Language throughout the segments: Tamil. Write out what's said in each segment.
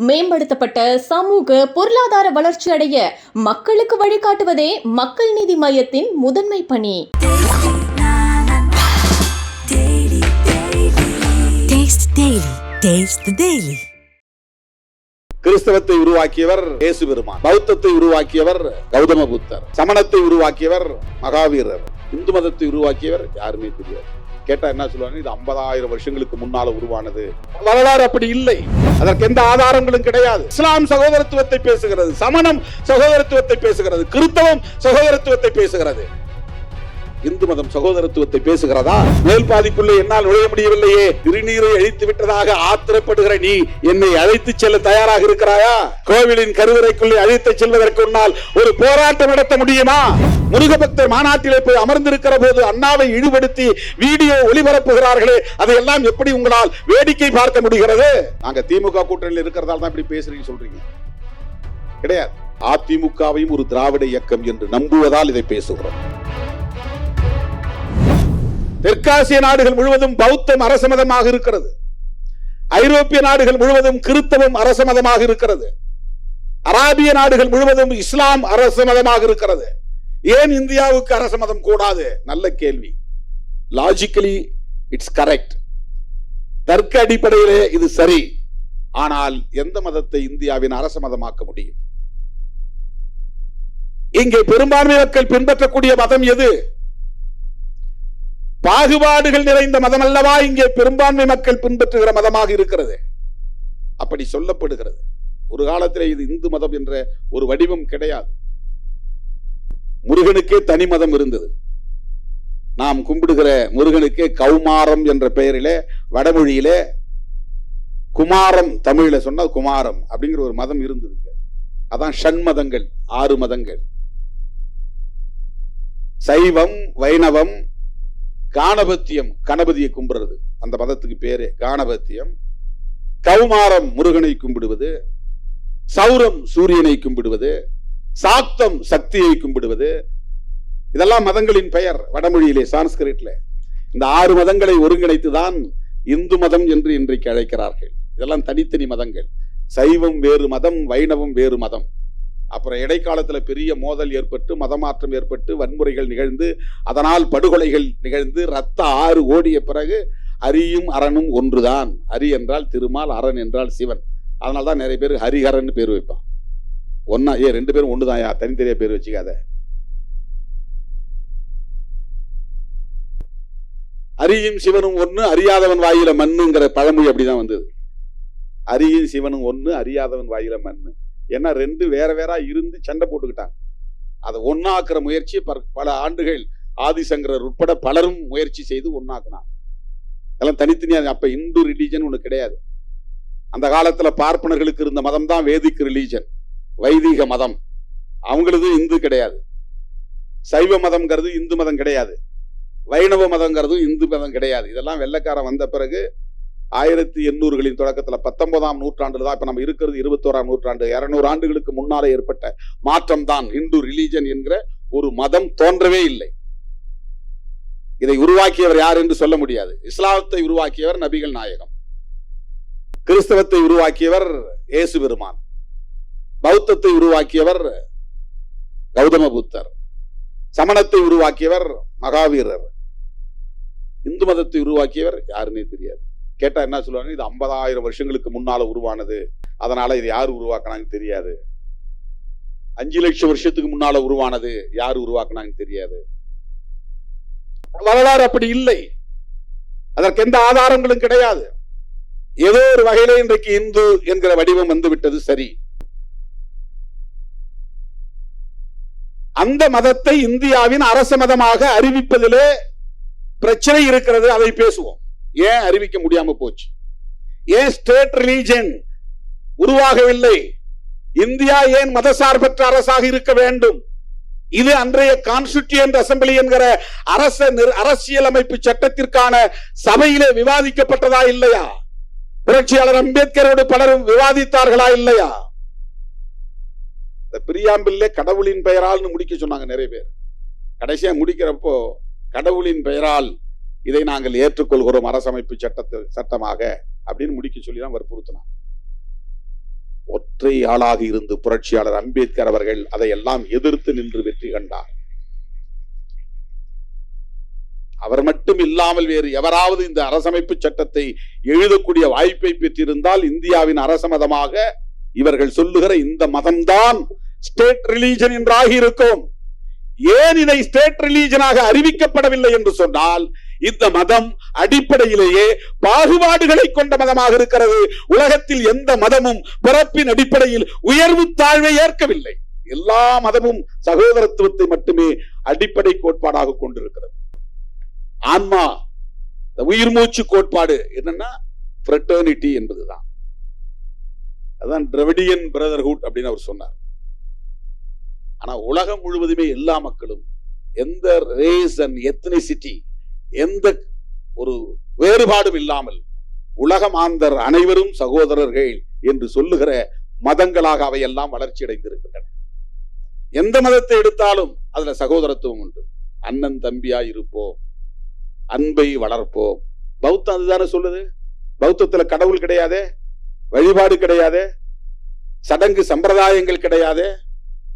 மேம்படுத்தப்பட்ட சமூக பொருளாதார வளர்ச்சி அடைய மக்களுக்கு வழிகாட்டுவதே மக்கள் நீதி மையத்தின் முதன்மை பணி. கிறிஸ்தவத்தை உருவாக்கியவர் இயேசு பெருமான், பௌத்தத்தை உருவாக்கியவர் கௌதம புத்தர், சமணத்தை உருவாக்கியவர் மகாவீரர், இந்து மதத்தை உருவாக்கியவர் யாருமே தெரியாது. கேட்டா என்ன சொல்லுவாங்க, இது 50,000 வருஷங்களுக்கு முன்னால உருவானது. வரலாறு அப்படி இல்லை, அதற்கு எந்த ஆதாரங்களும் கிடையாது. இஸ்லாம் சகோதரத்துவத்தை பேசுகிறது, சமணம் சகோதரத்துவத்தை பேசுகிறது, கிறிஸ்தவம் சகோதரத்துவத்தை பேசுகிறது. இந்து மதம் சகோதரத்துவத்தை பேசுகிறதா? மேல் பாதிக்குள்ளே என்னால் நுழைய முடியவில்லையே, திருநீரை அழித்து விட்டதாக ஆத்திரப்படுகிற நீ என்னை அழைத்து செல்ல தயாராக இருக்கிறாயா? கோவிலின் கருவறைக்குள்ளே அழைத்து செல்வதற்கு முன்னால் ஒரு போராட்டம் நடத்த முடியுமா? முருகபக்தர் மாநாட்டிலே போய் அமர்ந்திருக்கிற போது அண்ணாவை இழிவுபடுத்தி வீடியோ ஒளிபரப்புகிறார்களே, அதையெல்லாம் எப்படி உங்களால் வேடிக்கை பார்க்க முடிகிறது? நாங்க திமுக கூட்டணியில் இருக்கிறதால தான் இப்படி பேசுறீங்க சொல்றீங்க கிடையாது. அதிமுகவையும் ஒரு திராவிட இயக்கம் என்று நம்புவதால் இதை பேசுகிறோம். தெற்காசிய நாடுகள் முழுவதும் பௌத்தம் அரச மதமாக இருக்கிறது. ஐரோப்பிய நாடுகள் முழுவதும் கிறிஸ்தவம் அரச மதமாக இருக்கிறது. அராபிய நாடுகள் முழுவதும் இஸ்லாம் அரச மதமாக இருக்கிறது. ஏன் இந்தியாவுக்கு அரச மதம் கூடாது? நல்ல கேள்வி. லாஜிக்கலி இட்ஸ் கரெக்ட், தர்க்க அடிப்படையிலே இது சரி. ஆனால் எந்த மதத்தை இந்தியாவின் அரச மதமாக்க முடியும்? இங்கே பெரும்பான்மை மக்கள் பின்பற்றக்கூடிய மதம் எது? பாகுபாடுகள் நிறைந்த மதம் அல்லவா இங்கே பெரும்பான்மை மக்கள் பின்பற்றுகிற மதமாக இருக்கிறது. அப்படி சொல்லப்படுகிறது. ஒரு காலத்தில் இது இந்து மதம் என்ற ஒரு வடிவம் கிடையாது. முருகனுக்கே தனி மதம் இருந்தது. நாம் கும்பிடுகிற முருகனுக்கே கௌமாரம் என்ற பெயரிலே, வடமொழியிலே குமாரம், தமிழில சொன்னா குமாரம் அப்படிங்கிற ஒரு மதம் இருந்தது. அதான் ஷண்மதங்கள், 6 மதங்கள். சைவம், வைணவம், காணபத்தியம், கணபதியை கும்பிடுறது, அந்த மதத்துக்கு பேரு காணபத்தியம். கௌமாரம் முருகனை கும்பிடுவது, சௌரம் சூரியனை கும்பிடுவது, சாக்தம் சக்தியை கும்பிடுவது, இதெல்லாம் மதங்களின் பெயர் வடமொழியிலே, சான்ஸ்கிரிட்ல. இந்த 6 மதங்களை ஒருங்கிணைத்துதான் இந்து மதம் என்று இன்றைக்கு அழைக்கிறார்கள். இதெல்லாம் தனித்தனி மதங்கள். சைவம் வேறு மதம், வைணவம் வேறு மதம். அப்புறம் இடைக்காலத்துல பெரிய மோதல் ஏற்பட்டு, மதமாற்றம் ஏற்பட்டு, வன்முறைகள் நிகழ்ந்து, அதனால் படுகொலைகள் நிகழ்ந்து, ரத்த ஆறு ஓடிய பிறகு அரியும் அரணும் ஒன்றுதான். அரி என்றால் திருமால், அரண் என்றால் சிவன். அதனால்தான் நிறைய பேர் ஹரிஹரன் பேர் வைப்பான். ஒன்னா 2 பேரும் ஒண்ணுதாயா, தனித்தனியா பேர் வச்சுக்காத. அரியும் சிவனும் ஒண்ணு, அறியாதவன் வாயில மண்ணுங்கிற பழமொழி அப்படிதான் வந்தது. அரியும் சிவனும் ஒண்ணு, அறியாதவன் வாயில மண்ணு. ஏன்னா 2 வேற வேற இருந்து சண்டை போட்டுக்கிட்டாங்க. அதை ஒன்னாக்குற முயற்சி பல ஆண்டுகள் ஆதிசங்கரர் உட்பட பலரும் முயற்சி செய்து ஒன்னாக்குனாங்க. அதெல்லாம் தனித்தனியா. அப்ப இந்து ரிலீஜன் ஒண்ணு கிடையாது. அந்த காலத்துல பார்ப்பனர்களுக்கு இருந்த மதம் தான் வேதிக் ரிலீஜன், வைதிக மதம். அவங்களது இந்து கிடையாது. சைவ மதம்ங்கிறது இந்து மதம் கிடையாது. வைணவ மதங்கிறது இந்து மதம் கிடையாது. இதெல்லாம் வெள்ளைக்காரன் வந்த பிறகு 1800களின் தொடக்கத்துல 19ஆம் நூற்றாண்டுல தான். இப்ப நம்ம இருக்கிறது 21ஆம் நூற்றாண்டு. 200 ஆண்டுகளுக்கு முன்னாலே ஏற்பட்ட மாற்றம் தான். இந்து ரிலீஜன் என்கிற ஒரு மதம் தோன்றவே இல்லை. இதை உருவாக்கியவர் யார் என்று சொல்ல முடியாது. இஸ்லாத்தை உருவாக்கியவர் நபிகள் நாயகம், கிறிஸ்தவத்தை உருவாக்கியவர் இயேசு பெருமான், பௌத்தத்தை உருவாக்கியவர் கௌதம புத்தர், சமணத்தை உருவாக்கியவர் மகாவீரர், இந்து மதத்தை உருவாக்கியவர் யாருன்னே தெரியாது. கேட்டா என்ன சொல்லுவாங்க, இது 50,000 வருஷங்களுக்கு முன்னால உருவானது, அதனால இது யாரு உருவாக்குனாங்க தெரியாது. 5 லட்சம் வருஷத்துக்கு முன்னால உருவானது, யாரு உருவாக்குனாங்க தெரியாது. வரலாறு அப்படி இல்லை, அதற்கு எந்த ஆதாரங்களும் கிடையாது. ஏதோ ஒரு வகையில இன்றைக்கு இந்து என்கிற வடிவம் வந்து விட்டது, சரி. அந்த மதத்தை இந்தியாவின் அரச மதமாக அறிவிப்பதிலே பிரச்சனை இருக்கிறது. அதை பேசுவோம். ஏன் அறிவிக்க முடியாம போச்சு? ஏன் ஸ்டேட் ரிலீஜன் உருவாகவில்லை? இந்தியா ஏன் மதசார்பற்ற அரசாக இருக்க வேண்டும்? இது அன்றைய கான்ஸ்டிடியூயன்ட் அசெம்பிளி என்கிற அரசியல் அமைப்பு சட்டத்திற்கான சபையிலே விவாதிக்கப்பட்டதா இல்லையா? புரட்சியாளர் அம்பேத்கரோடு பலரும் விவாதித்தார்களா இல்லையா? இந்த பிரியாம்பிள்லே கடவுளின் பெயரால் முடிக்க சொன்னாங்க நிறைய பேர். கடைசியா முடிக்கிறப்போ கடவுளின் பெயரால் இதை நாங்கள் ஏற்றுக்கொள்கிறோம் அரசமைப்பு சட்டமாக அப்படின்னு முடிக்க சொல்லி தான் வற்புறுத்தினாங்க. ஒற்றை ஆளாக இருந்து புரட்சியாளர் அம்பேத்கர் அவர்கள் அதையெல்லாம் எதிர்த்து நின்று வெற்றி கண்டார். அவர் மட்டும் இல்லாமல் வேறு எவராவது இந்த அரசமைப்பு சட்டத்தை எழுதக்கூடிய வாய்ப்பை பெற்றிருந்தால் இந்தியாவின் அரச மதமாக இவர்கள் சொல்லுகிற இந்த மதம்தான் ஸ்டேட் ரிலீஜன் என்றாகி இருக்கும். ஏன் இதை ஸ்டேட் ரிலீஜனாக அறிவிக்கப்படவில்லை என்று சொன்னால், இந்த மதம் அடிப்படையிலேயே பாகுபாடுகளை கொண்ட மதமாக இருக்கிறது. உலகத்தில் எந்த மதமும் பிறப்பின் அடிப்படையில் உயர்வு தாழ்வை ஏற்கவில்லை. எல்லா மதமும் சகோதரத்துவத்தை மட்டுமே அடிப்படை கோட்பாடாக கொண்டிருக்கிறது. ஆன்மா, உயிர் மூச்சு கோட்பாடு என்னன்னா ஃப்ரெட்டர்னிட்டி என்பதுதான். அதான் திராவிடியன் பிரதர்ஹுட் அப்படின்னு அவர் சொன்னார். ஆனா உலகம் முழுவதுமே எல்லா மக்களும் எந்த ரேஸ் அண்ட் எத்னிசிட்டி, எந்த ஒரு வேறுபாடும் இல்லாமல் உலக மாந்தர் அனைவரும் சகோதரர்கள் என்று சொல்லுகிற மதங்களாக அவையெல்லாம் வளர்ச்சி அடைந்திருக்கின்றன. எந்த மதத்தை எடுத்தாலும் அதுல சகோதரத்துவம் உண்டு. அண்ணன் தம்பியா இருப்போம், அன்பை வளர்ப்போம். பௌத்தம் அதுதானே சொல்லுது. பௌத்தத்துல கடவுள் கிடையாது, வழிபாடு கிடையாது, சடங்கு சம்பிரதாயங்கள் கிடையாது,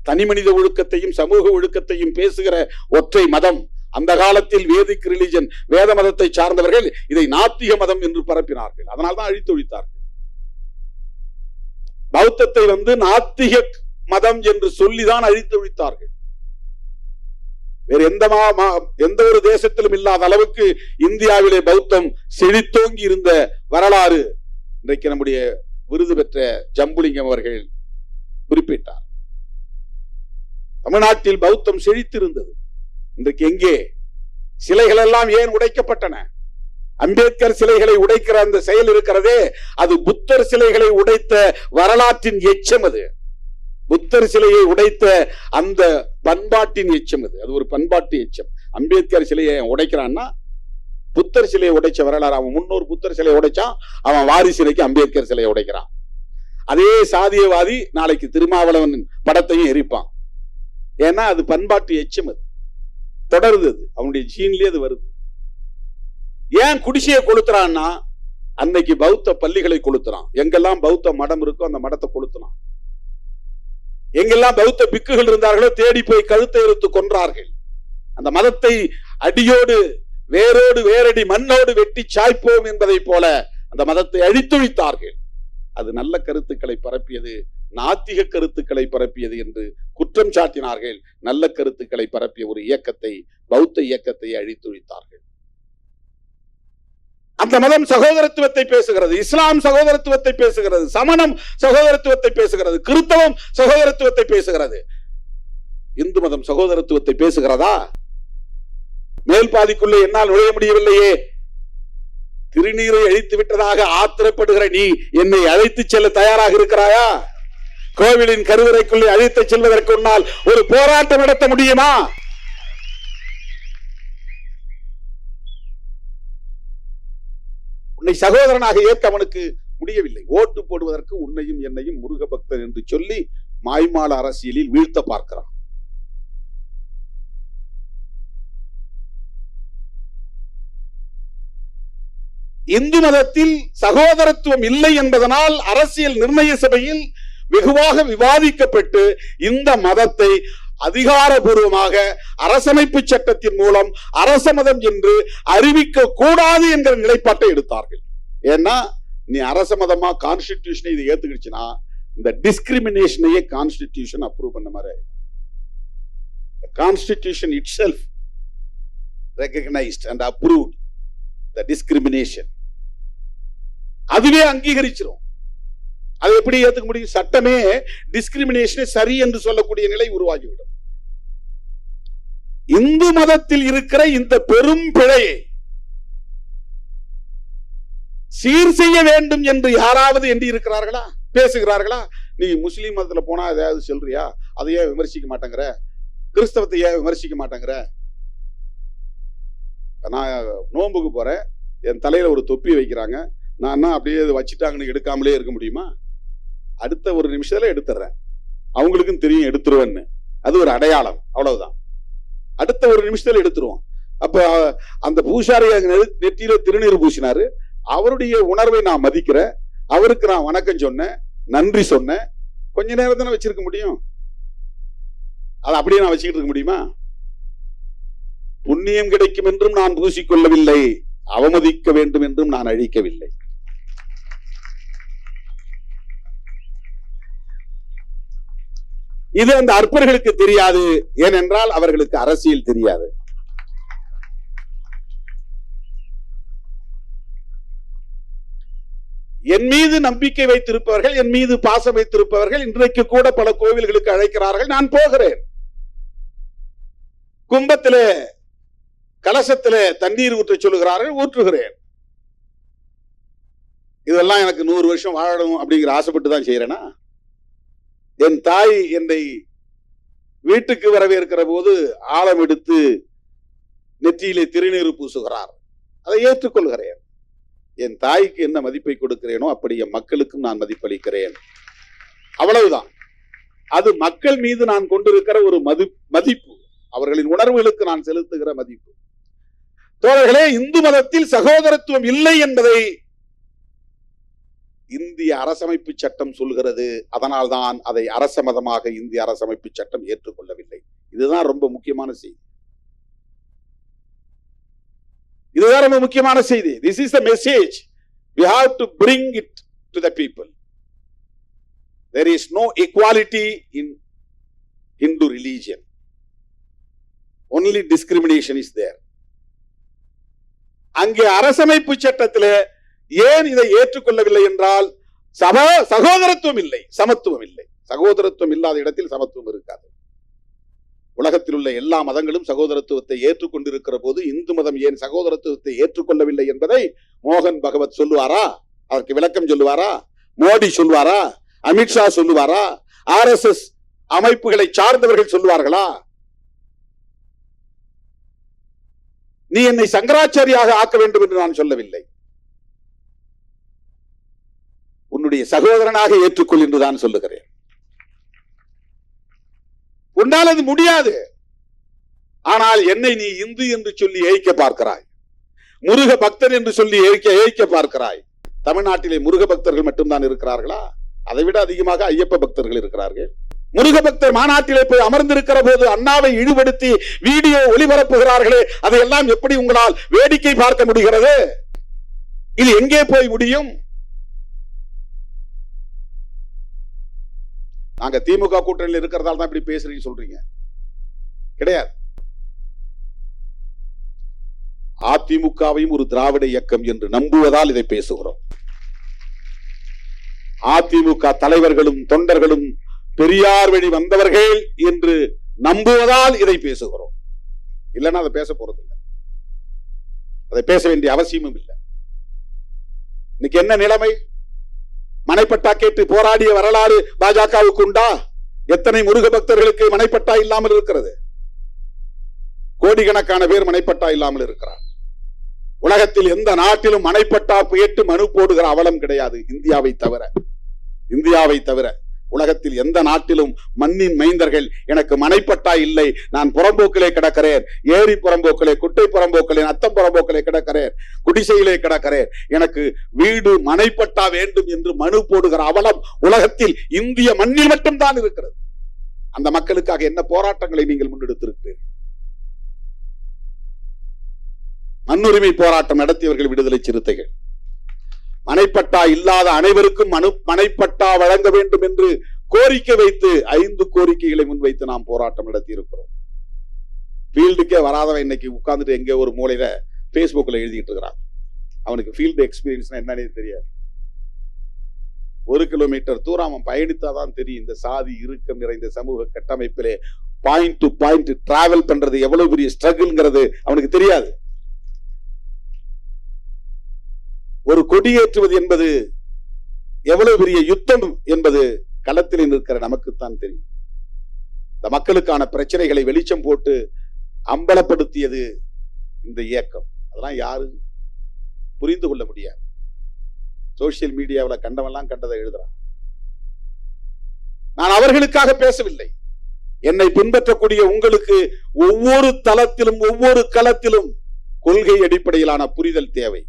தனி மனித ஒழுக்கத்தையும் சமூக ஒழுக்கத்தையும் பேசுகிற ஒற்றை மதம். அந்த காலத்தில் வேதிக் ரிலிஜன், வேத மதத்தை சார்ந்தவர்கள் இதை நாத்திக மதம் என்று பரப்பினார்கள். அதனால்தான் அழித்தொழித்தார்கள். பௌத்தத்தை நாத்திக மதம் என்று சொல்லிதான் அழித்தொழித்தார்கள். வேறு எந்த ஒரு தேசத்திலும் இல்லாத அளவுக்கு இந்தியாவிலே பௌத்தம் செழித்தோங்கி இருந்த வரலாறு இன்றைக்கு நம்முடைய விருது பெற்ற ஜம்புலிங்கம் அவர்கள் குறிப்பிட்டார். தமிழ்நாட்டில் பௌத்தம் செழித்திருந்தது. இன்றைக்கு எங்கே? சிலைகள் எல்லாம் ஏன் உடைக்கப்பட்டன? அம்பேத்கர் சிலைகளை உடைக்கிற அந்த செயல் இருக்கிறதே, அது புத்தர் சிலைகளை உடைத்த வரலாற்றின் எச்சம். அது புத்தர் சிலையை உடைத்த அந்த பண்பாட்டின் எச்சம். அது ஒரு பண்பாட்டு எச்சம். அம்பேத்கர் சிலையை உடைக்கிறான்னா புத்தர் சிலையை உடைச்ச வரலாறு. அவன் முன்னோர் புத்தர் சிலையை உடைச்சான், அவன் வாரி சிலைக்கு அம்பேத்கர் சிலையை உடைக்கிறான். அதே சாதியவாதி நாளைக்கு திருமாவளவன் படத்தையும் எரிப்பான். ஏன்னா அது பண்பாட்டு எச்சம். அது தொடருது, அது அவனுடைய ஜீன்லயே அது வருது. ஏன் குடிசையை கொளுத்துறான்னா, அன்னைக்கு பௌத்த பள்ளிகளை கொளுத்துறான். எங்கெல்லாம் பௌத்த மடம் இருக்கோ அந்த மடத்தை கொளுத்துறான். எங்கெல்லாம் பௌத்த பிக்குகள் இருந்தார்களோ தேடி போய் கழுத்தை எடுத்து கொன்றார்கள். அந்த மதத்தை அடியோடு வேரோடு வேரடி மண்ணோடு வெட்டி சாய்ப்போம் என்பதை போல அந்த மதத்தை அழித்தொழித்தார்கள். அது நல்ல கருத்துக்களை பரப்பியது, நாத்திக கருத்துக்களை பரப்பியது என்று குற்றம் சாட்டினார்கள். நல்ல கருத்துக்களை பரப்பிய ஒரு இயக்கத்தை, பௌத்த இயக்கத்தை அழித்தொழித்தார்கள். அந்த மதம் சகோதரத்துவத்தை பேசுகிறது, இஸ்லாம் சகோதரத்துவத்தை பேசுகிறது, சமணம் சகோதரத்துவத்தை பேசுகிறது, கிறிஸ்தவம் சகோதரத்துவத்தை பேசுகிறது. இந்து மதம் சகோதரத்துவத்தை பேசுகிறதா? மேல் பாதிக்குள்ளே என்னால் நுழைய முடியவில்லையே, திருநீரை அழித்து விட்டதாக ஆத்திரப்படுகிற நீ என்னை அழைத்து செல்ல தயாராக இருக்கிறாயா? கோவிலின் கருவறைக்குள்ளே அழைத்து செல்வதற்கு முன்னால் ஒரு போராட்டம் நடத்த முடியுமா? உன்னை சகோதரனாக ஏற்க அவனுக்கு முடியவில்லை. ஓட்டு போடுவதற்கு உன்னையும் என்னையும் முருக பக்தன் என்று சொல்லி மாய்மால அரசியலில் வீழ்த்த பார்க்கிறான். இந்து மதத்தில் சகோதரத்துவம் இல்லை என்பதனால் அரசியல் நிர்ணய சபையில் வெகுவாக விவாதிக்கப்பட்டு இந்த மதத்தை அதிகாரபூர்வமாக அரசமைப்பு சட்டத்தின் மூலம் அரச மதம் என்று அறிவிக்க கூடாது என்கிற நிலைப்பாட்டை எடுத்தார்கள். ஏன்னா நீ அரச மதமா கான்ஸ்டிடியூஷனை இதை ஏத்துக்கிடுச்சுன்னா இந்த டிஸ்கிரிமினேஷனையே கான்ஸ்டிடியூஷன் அப்ரூவ் பண்ண மாதிரி. Constitution itself recognized and approved the discrimination. அதுவே அங்கீகரிச்சிரும். அதை எப்படி ஏத்துக்க முடியும்? சட்டமே டிஸ்கிரிமினேஷனை சரி என்று சொல்லக்கூடிய நிலை உருவாகிவிடும். இந்து மதத்தில் இருக்கிற இந்த பெரும் பிழையை சீர் செய்ய வேண்டும் என்று யாராவது எண்ணி இருக்கிறார்களா? பேசுகிறார்களா? நீ முஸ்லீம் மதத்துல போனா ஏதாவது சொல்றியா? அதையே விமர்சிக்க மாட்டேங்கிற, கிறிஸ்தவத்தை ஏன் விமர்சிக்க மாட்டேங்கிற? நான் நோன்புக்கு போறேன், என் தலையில ஒரு தொப்பி வைக்கிறாங்க, நான் அப்படியே வச்சுட்டாங்கன்னு எடுக்காமலே இருக்க முடியுமா? அடுத்த ஒரு நிமிஷத்துல எடுத்துறேன். அவங்களுக்கும் தெரியும் எடுத்துருவேன்னு. அது ஒரு அடையாளம், அவ்வளவுதான். அடுத்த ஒரு நிமிஷத்துல எடுத்துருவோம். அப்ப அந்த பூசாரி நெற்றியில திருநீர் பூசினாரு, அவருடைய உணர்வை நான் மதிக்கிறேன், அவருக்கு நான் வணக்கம் சொன்னேன், நன்றி சொன்னேன். கொஞ்ச நேரம் தானே வச்சிருக்க முடியும். அதை அப்படியே நான் வச்சுக்கிட்டு இருக்க முடியுமா? புண்ணியம் கிடைக்கும் என்றும் நான் பூசிக்கொள்ளவில்லை, அவமதிக்க வேண்டும் என்றும் நான் அழிக்கவில்லை. இது அந்த அற்பர்களுக்கு தெரியாது. ஏனென்றால் அவர்களுக்கு அரசியல் தெரியாது. என் மீது நம்பிக்கை வைத்திருப்பவர்கள், என் மீது பாசம் வைத்திருப்பவர்கள் இன்றைக்கு கூட பல கோவில்களுக்கு அழைக்கிறார்கள். நான் போகிறேன். கும்பத்திலே கலசத்திலே தண்ணீர் ஊற்ற சொல்லுகிறார்கள், ஊற்றுகிறேன். இதெல்லாம் எனக்கு 100 வருஷம் வாழணும் அப்படிங்கிற ஆசைப்பட்டு தான் செய்யறேனா? என் தாய் என்னை வீட்டுக்கு வரவேற்கிற போது ஆழம் எடுத்து நெற்றியிலே திருநீறு பூசுகிறார். அதை ஏற்றுக்கொள்கிறேன். என் தாய்க்கு என்ன மதிப்பை கொடுக்கிறேனோ அப்படி என் மக்களுக்கும் நான் மதிப்பளிக்கிறேன். அவ்வளவுதான். அது மக்கள் மீது நான் கொண்டிருக்கிற ஒரு மதிப்பு, அவர்களின் உணர்வுகளுக்கு நான் செலுத்துகிற மதிப்பு. தோழர்களே, இந்து மதத்தில் சகோதரத்துவம் இல்லை என்பதை இந்திய அரசமைப்பு சட்டம் சொல்கிறது. அதனால்தான் அதை அரச மதமாக இந்திய அரசமைப்பு சட்டம் ஏற்றுக்கொள்ளவில்லை. இதுதான் ரொம்ப முக்கியமான செய்தி. இதுதான் ரொம்ப முக்கியமான செய்தி. This is the message we have to bring it to the people. There is no equality in Hindu religion. Only discrimination is there. அங்கே அரசமைப்பு சட்டத்தில் ஏன் இதை ஏற்றுக்கொள்ளவில்லை என்றால் சகோதரத்துவம் இல்லை, சமத்துவம் இல்லை. சகோதரத்துவம் இல்லாத இடத்தில் சமத்துவம் இருக்காது. உலகத்தில் உள்ள எல்லா மதங்களும் சகோதரத்துவத்தை ஏற்றுக்கொண்டிருக்கிற போது இந்து மதம் ஏன் சகோதரத்துவத்தை ஏற்றுக்கொள்ளவில்லை என்பதை மோகன் பகவத் சொல்லுவாரா? அதற்கு விளக்கம் சொல்லுவாரா? மோடி சொல்லுவாரா? அமித்ஷா சொல்லுவாரா? RSS அமைப்புகளை சார்ந்தவர்கள் சொல்லுவார்களா? நீ என்னை சங்கராச்சாரியாக ஆக்க வேண்டும் என்று நான் சொல்லவில்லை. உன்னுடைய சகோதரனாக ஏற்றுக்கொள் என்று தான் சொல்லுகிறேன். உன்னால் அது முடியாது. ஆனால் என்னை நீ இந்து என்று சொல்லி ஏய்க்க பார்க்கிறாய், முருக பக்தன் என்று சொல்லி ஏய்க்க பார்க்கிறாய். தமிழ்நாட்டிலே முருக பக்தர்கள் மட்டும்தான் இருக்கிறார்களா? அதை விட அதிகமாக ஐயப்ப பக்தர்கள் இருக்கிறார்கள். முருக பக்தர் மாநாட்டிலே போய் அமர்ந்திருக்கிற போது அண்ணாவை இழிவுபடுத்தி வீடியோ ஒளிபரப்புகிறார்களே, அதையெல்லாம் எப்படி உங்களால் வேடிக்கை பார்க்க முடிகிறது? இது எங்கே போய் முடியும்? நாங்க திமுக கூட்டணியில் இருக்கிறதால தான் இப்படி பேசுறீங்க சொல்றீங்க. கிடையாது. அதிமுகவையும் ஒரு திராவிட இயக்கம் என்று நம்புவதால் இதை பேசுகிறோம். அதிமுக தலைவர்களும் தொண்டர்களும் பெரியார் வழி வந்தவர்கள் என்று நம்புவதால் இதை பேசுகிறோம். இல்லைன்னா அதை பேச போறதில்லை. அதை பேச வேண்டிய அவசியமும் இல்லை. இன்னைக்கு என்ன நிலைமை? மனைப்பட்டா கேட்டு போராடிய வரலாறு பாஜகவுக்கு உண்டா? எத்தனை முருக பக்தர்களுக்கு மனைப்பட்டா இல்லாமல் இருக்கிறது? கோடிக்கணக்கான பேர் மனைப்பட்டா இல்லாமல் இருக்கிறார். உலகத்தில் எந்த நாட்டிலும் மனைப்பட்டா கேட்டு மனு போடுகிற அவலம் கிடையாது, இந்தியாவை தவிர. இந்தியாவை தவிர உலகத்தில் எந்த நாட்டிலும் மண்ணின் மைந்தர்கள் எனக்கு மனைப்பட்டா இல்லை, நான் புறம்போக்கிலே கிடக்கிறேன், ஏரி புறம்போக்கிலே, குட்டை புறம்போக்கிலே, அத்தம் புறம்போக்கிலே கிடக்கிறேன், குடிசையிலே கிடக்கிறேன், எனக்கு வீடு மனைப்பட்டா வேண்டும் என்று மனு போடுகிற அவலம் உலகத்தில் இந்திய மண்ணில் மட்டும்தான் இருக்கிறது. அந்த மக்களுக்காக என்ன போராட்டங்களை நீங்கள் முன்னெடுத்திருக்கிறீர்கள்? மண்ணுரிமை போராட்டம் நடத்தியவர்கள் விடுதலை சிறுத்தைகள். மனைப்பட்டா இல்லாத அனைவருக்கும் மனைப்பட்டா வழங்க வேண்டும் என்று கோரிக்கை வைத்து 5 கோரிக்கைகளை முன்வைத்து நாம் போராட்டம் நடத்தி இருக்கிறோம். ஃபீல்டுக்கே வராதவன் இன்னைக்கு உட்கார்ந்துட்டு எங்கே ஒரு மூலையில பேஸ்புக்ல எழுதிட்டு இருக்கிறான். அவனுக்கு ஃபீல்டு எக்ஸ்பீரியன்ஸ் என்னன்னே தெரியாது. 1 கிலோமீட்டர் தூரம் அவன் பயணித்தாதான் தெரியும் இந்த சாதி இறுக்கம் நிறைந்த சமூக கட்டமைப்பிலே பாயிண்ட் டு பாயிண்ட் டிராவல் பண்றது எவ்வளவு பெரிய ஸ்ட்ரகிள்ங்கிறது அவனுக்கு தெரியாது. ஒரு கொடியேற்றுவது என்பது எவ்வளவு பெரிய யுத்தம் என்பது களத்தில் நிற்கிற நமக்குத்தான் தெரியும். இந்த மக்களுக்கான பிரச்சனைகளை வெளிச்சம் போட்டு அம்பலப்படுத்தியது இந்த இயக்கம். அதெல்லாம் யாரு புரிந்து கொள்ள முடியாது. சோசியல் மீடியாவில் கண்டவெல்லாம் கண்டதை எழுதுறான். நான் அவர்களுக்காக பேசவில்லை. என்னை பின்பற்றக்கூடிய உங்களுக்கு ஒவ்வொரு தளத்திலும் ஒவ்வொரு களத்திலும் கொள்கை அடிப்படையிலான புரிதல் தேவை.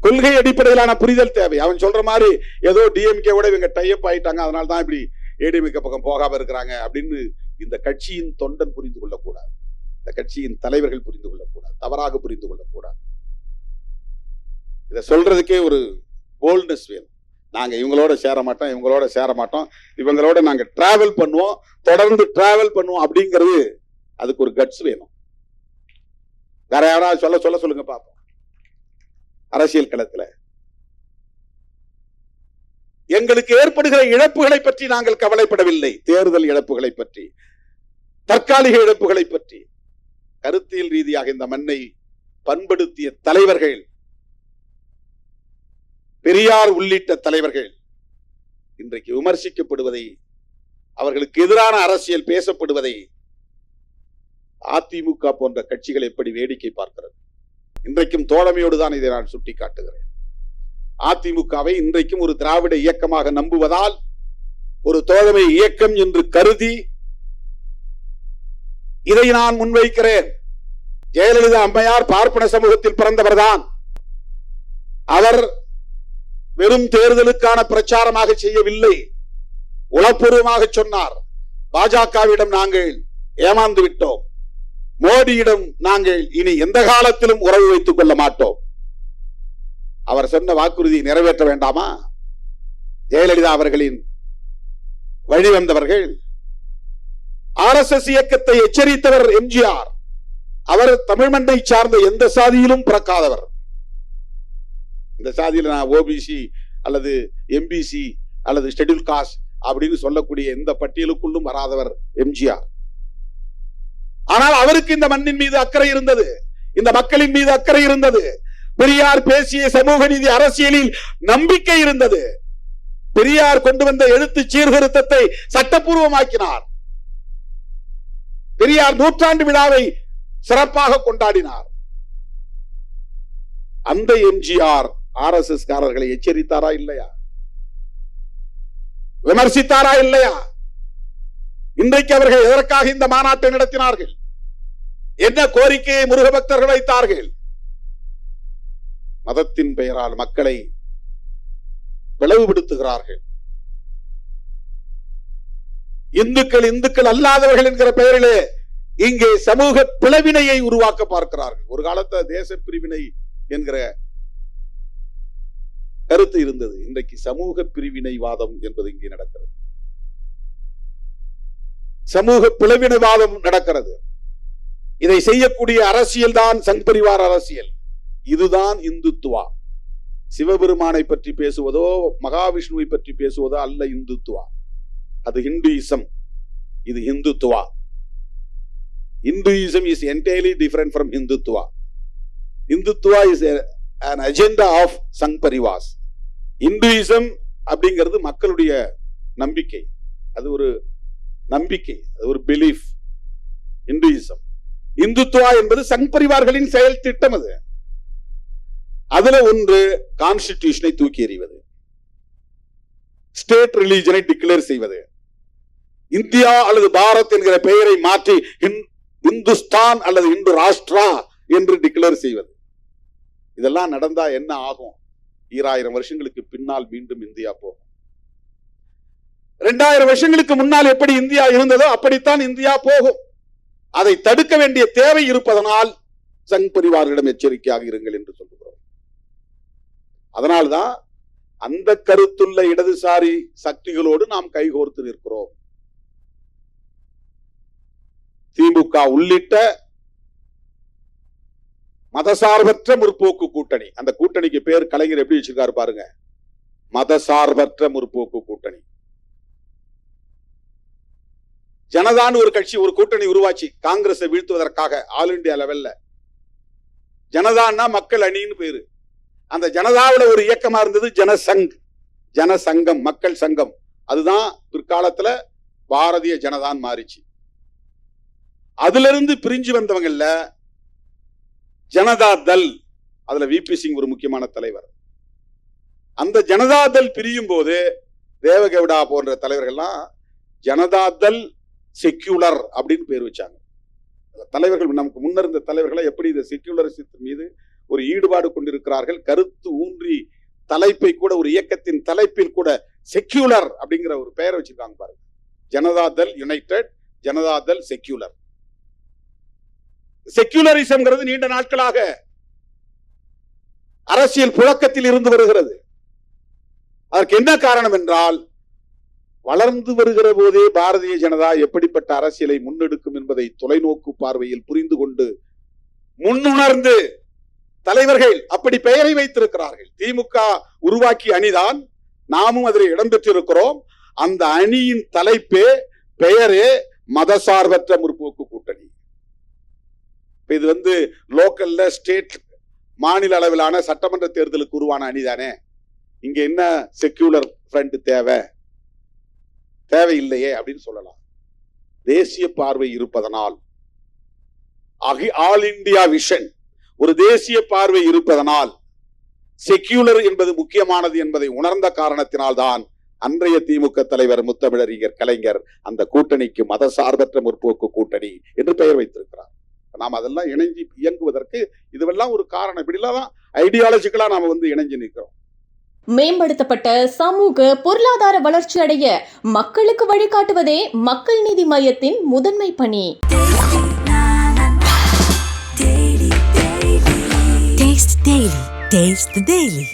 கொள்கை அடிப்படையிலான புரிதல் தேவை. அவன் சொல்ற மாதிரி ஏதோ டிஎம்கே விட இவங்க டைப் ஆயிட்டாங்க, அதனால தான் இப்படி ஏடிஎம்கே பக்கம் போகாம இருக்கிறாங்க அப்படின்னு இந்த கட்சியின் தொண்டன் புரிந்து கொள்ளக்கூடாது, இந்த கட்சியின் தலைவர்கள் புரிந்து கொள்ளக்கூடாது, தவறாக புரிந்து கொள்ளக்கூடாது. இதை சொல்றதுக்கே ஒரு போல்ட்னஸ் வேணும். நாங்க இவங்களோட சேர மாட்டோம், இவங்களோட சேர மாட்டோம், இவங்களோட நாங்க டிராவல் பண்ணுவோம், தொடர்ந்து டிராவல் பண்ணுவோம் அப்படிங்கிறது அதுக்கு ஒரு கட்ஸ் வேணும். வேற யாராவது சொல்லுங்க பார்ப்போம். அரசியல் களத்துல எங்களுக்கு ஏற்படுகிற இழப்புகளை பற்றி நாங்கள் கவலைப்படவில்லை. தேர்தல் இழப்புகளை பற்றி, தற்காலிக இழப்புகளை பற்றி, கருத்தியல் ரீதியாக இந்த மண்ணை பண்படுத்திய தலைவர்கள், பெரியார் உள்ளிட்ட தலைவர்கள் இன்றைக்கு விமர்சிக்கப்படுவதை, அவர்களுக்கு எதிரான அரசியல் பேசப்படுவதை அதிமுக போன்ற கட்சிகள் எப்படி வேடிக்கை பார்க்கிறது? இன்றைக்கும் தோழமையோடு தான் இதை நான் சுட்டி காட்டுகிறேன். அதிமுகவை இன்றைக்கும் ஒரு திராவிட இயக்கமாக நம்புவதால், ஒரு தோழமை இயக்கம் என்று கருதி இதை நான் முன்வைக்கிறேன். ஜெயலலிதா அம்மையார் பார்ப்பன சமூகத்தில் பிறந்தவர்தான். அவர் வெறும் தேர்தலுக்கான பிரச்சாரமாக செய்யவில்லை, உளப்பூர்வமாக சொன்னார், பாஜகவிடம் நாங்கள் ஏமாந்து விட்டோம், மோடியிடம் நாங்கள் இனி எந்த காலத்திலும் உறவு வைத்துக் கொள்ள மாட்டோம். அவர் சொன்ன வாக்குறுதியை நிறைவேற்ற வேண்டாமா? ஜெயலலிதா அவர்களின் வழிவந்தவர்கள், RSS இயக்கத்தை எச்சரித்தவர் எம்ஜிஆர். அவர் தமிழ் மண்ணை சார்ந்த எந்த சாதியிலும் பிறக்காதவர். இந்த சாதியில் நான் ஓபிசி அல்லது எம்பிசி அல்லது ஷெட்யூல் காஸ்ட் அப்படின்னு சொல்லக்கூடிய எந்த பட்டியலுக்குள்ளும் வராதவர் எம்ஜிஆர். ஆனால் அவருக்கு இந்த மண்ணின் மீது அக்கறை இருந்தது, இந்த மக்களின் மீது அக்கறை இருந்தது. பெரியார் பேசிய சமூக நீதி அரசியலில் நம்பிக்கை இருந்தது. பெரியார் கொண்டு வந்த எழுத்து சீர்திருத்தத்தை சட்டப்பூர்வமாக்கினார். பெரியார் நூற்றாண்டு விழாவை சிறப்பாக கொண்டாடினார். அந்த எம்ஜிஆர் RSS காரர்களை எச்சரித்தாரா இல்லையா? விமர்சித்தாரா இல்லையா? இன்றைக்கு அவர்கள் எதற்காக இந்த மாநாட்டை நடத்தினார்கள்? என்ன கோரிக்கையை முருக பக்தர்கள் வைத்தார்கள்? மதத்தின் பெயரால் மக்களை பிளவுபடுத்துகிறார்கள். இந்துக்கள் அல்லாதவர்கள் என்கிற பெயரிலே இங்கே சமூக பிளவினையை உருவாக்க பார்க்கிறார்கள். ஒரு காலத்தில் தேச பிரிவினை என்கிற கருத்து இருந்தது. இன்றைக்கு சமூக பிரிவினைவாதம் என்பது இங்கே நடக்கிறது. சமூக பிளவினைவாதம் நடக்கிறது. இதை செய்யக்கூடிய அரசியல் தான் சங் பரிவார் அரசியல். இதுதான் இந்துத்துவா. சிவபெருமானை பற்றி பேசுவதோ மகாவிஷ்ணுவை பற்றி பேசுவதோ அல்ல இந்துத்துவா. அது ஹிந்துயிசம், இது Hindutva. Hinduism is entirely different from Hindutva. Hindutva is an agenda of Sangh Parivas. Hinduism அப்படிங்கிறது மக்களுடைய நம்பிக்கை, அது ஒரு நம்பிக்கை, அது ஒரு பிலீஃப். Hinduism. இந்துத்துவா என்பது சங் பரிவார்களின் செயல் திட்டம். அது அதுல ஒன்று கான்ஸ்டிடியூஷனை தூக்கி எறிவது, ஸ்டேட் ரிலீஜனை டிக்ளேர் செய்வது, இந்தியா அல்லது பாரத் என்கிற பெயரை மாற்றி இந்துஸ்தான் அல்லது இந்து ராஷ்டிரா என்று டிக்ளேர் செய்வது. இதெல்லாம் நடந்தா என்ன ஆகும்? 2000 வருஷங்களுக்கு பின்னால் மீண்டும் இந்தியா போகும். 2000 வருஷங்களுக்கு முன்னால் எப்படி இந்தியா இருந்ததோ அப்படித்தான் இந்தியா போகும். அதை தடுக்க வேண்டிய தேவை இருப்பதனால் சங் பரிவார்களிடம் எச்சரிக்கையாக இருங்கள் என்று சொல்லுகிறோம். அதனால்தான் அந்த கருத்துள்ள இடதுசாரி சக்திகளோடு நாம் கைகோர்த்து நிற்கிறோம். திமுக உள்ளிட்ட மதசார்பற்ற முற்போக்கு கூட்டணி, அந்த கூட்டணிக்கு பேர் கலைஞர் எப்படி வச்சிருக்காரு பாருங்க, மதசார்பற்ற முற்போக்கு கூட்டணி. ஜனதான் ஒரு கட்சி, ஒரு கூட்டணி உருவாச்சு காங்கிரஸை வீழ்த்துவதற்காக. ஆல் இந்தியா லெவல்ல ஜனதான்னா மக்கள் அணின்னு பேரு. அந்த ஜனதாவில ஒரு இயக்கமா இருந்தது ஜனசங், ஜனசங்கம், மக்கள் சங்கம். அதுதான் பிற்காலத்துல பாரதிய ஜனதான் மாறிச்சு. அதுல இருந்து பிரிஞ்சு வந்தவங்கல்ல ஜனதா தள், அதுல விபி சிங் ஒரு முக்கியமான தலைவர். அந்த ஜனதா தள் பிரியும் போது தேவகவுடா போன்ற தலைவர்கள்லாம் ஜனதா தள் செக்யூலர் அப்படின்னு பேர் வச்சாங்க. தலைவர்கள் நமக்கு முன்னர் இருந்த தலைவர்களை எப்படி இந்த செக்யூலரிசத்தின் மீது ஒரு ஈடுபாடு கொண்டிருக்கிறார்கள். கருத்து ஊன்றி தலைப்பை கூட, ஒரு இயக்கத்தின் தலைப்பில் கூட செக்யூலர் அப்படிங்கிற ஒரு பெயரை வச்சிருக்காங்க பாருங்க. Janata Dal united, Janata Dal secular. செக்யூலரிசம்ங்கிறது நீண்ட நாட்களாக அரசியல் புழக்கத்தில் இருந்து வருகிறது. அதற்கு என்ன காரணம் என்றால், வளர்ந்து வருகிற போதே பாரதிய ஜனதா எப்படிப்பட்ட அரசியலை முன்னெடுக்கும் என்பதை தொலைநோக்கு பார்வையில் புரிந்து கொண்டு முன்னுணர்ந்து தலைவர்கள் அப்படி பெயரை வைத்திருக்கிறார்கள். திமுக உருவாக்கிய அணிதான், நாமும் அதில் இடம்பெற்றிருக்கிறோம். அந்த அணியின் தலைப்பே, பெயரே மதசார்பற்ற முற்போக்கு கூட்டணி. இது லோக்கல்ல, ஸ்டேட், மாநில அளவிலான சட்டமன்ற தேர்தலுக்கு உருவான அணிதானே. இங்க என்ன செக்யூலர் ஃப்ரண்ட் தேவையில்லையே அப்படின்னு சொல்லலாம். தேசிய பார்வை இருப்பதனால், ஆல் இந்தியா விஷன், ஒரு தேசிய பார்வை இருப்பதனால் செக்யூலர் என்பது முக்கியமானது என்பதை உணர்ந்த காரணத்தினால் தான் அன்றைய திமுக தலைவர் முத்தமிழறிஞர் கலைஞர் அந்த கூட்டணிக்கு மதசார்பற்ற முற்போக்கு கூட்டணி என்று பெயர் வைத்திருக்கிறார். நாம் அதெல்லாம் இணைஞ்சு இயங்குவதற்கு இதுவெல்லாம் ஒரு காரணம். இப்படிலாம் தான் ஐடியாலஜிக்கலா நாம இணைஞ்சு நிற்கிறோம். மேம்படுத்தப்பட்ட சமூக பொருளாதார வளர்ச்சி அடைய மக்களுக்கு வழிகாட்டுவதே மக்கள் நீதி மையத்தின் முதன்மை பணி. Taste the Daily.